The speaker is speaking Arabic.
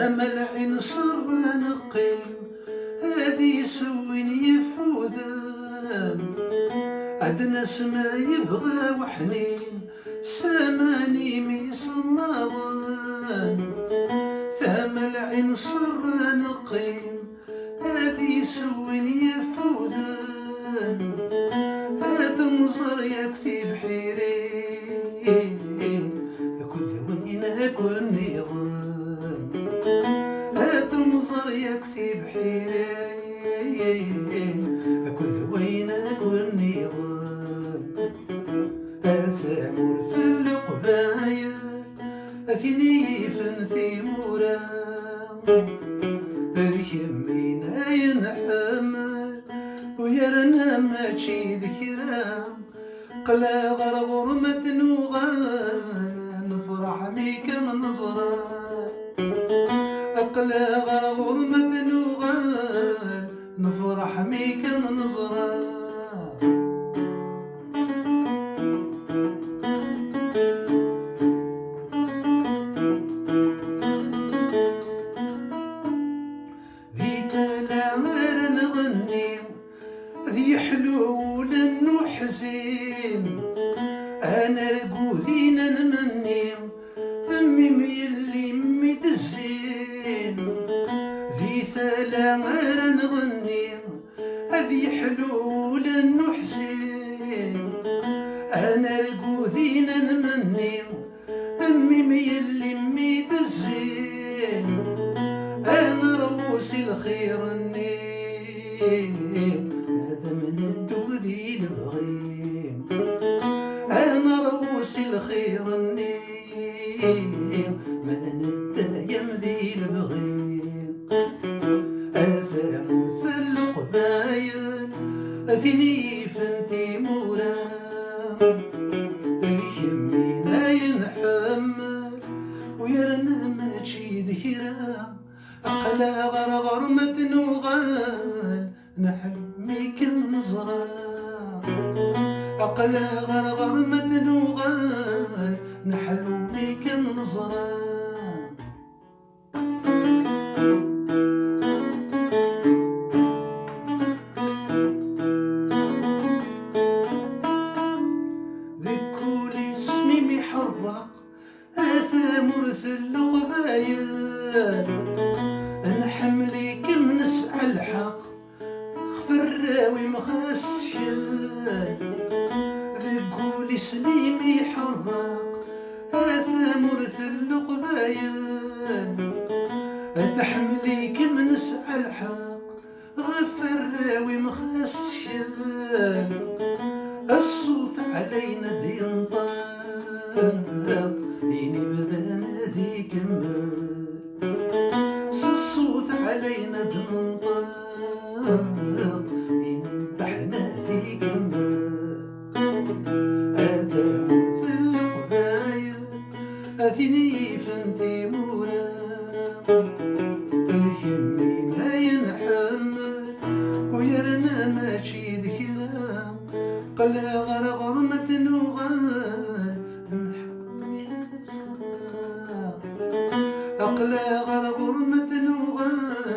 ملعين صر نقيم هذي سوين يفوذان عدنا سما يبغى وحنين سماني ميصمضان ثملعين صر نقيم هذي سوين يفوذان هاد نظر يكتب حيرين أكل وين أكل نظام هاد نظر يكتب حيرين أكل وين أكل نظام أثامر في القبايل أثني فنثي مرام يمينا ينحمل ويرنا ماشي ذكرام قلا غرغرمة نوغان نفرح بيك من نظرة قلا غرغرمة نوغان نفرح بيك من نظرة ذي حلول وحزين انا رقوذين نمني امي ميلي امي دزين ذي ثلامر نغني ذي حلول وحزين انا رقوذين نمني امي ميلي امي دزين انا روسي الخير النيم هذا من الدودي البغيم أنا روسي الخير النيم من التايم ذي البغيم أثام في القبايل أثني فنتي مرام يمينا ينحمل ويرنا ماشي ذكرام أقلا غرغرمة نوغال نحلميك النظرة أقلا غرغرمة نوغال نحلميك النظرة ذكول اسمي محرق آثام مثل القبايل نحمليك من سبع الحق خفراوي مخسيان ذقول سليمي حرق آثام مثل قبايل نحمليك من سبع الحق غفراوي مخسيان الصوت علينا دينطال يني بدانا ذي كمال الصوت علينا دنطال ينبحنا في كمال آثام في القبايل أثني فنتي مرام يمينا ينحمل ويرنا ماشي ذكرام قلا غرغرمة نوغال نحمي أقلا غرغرمة نوغال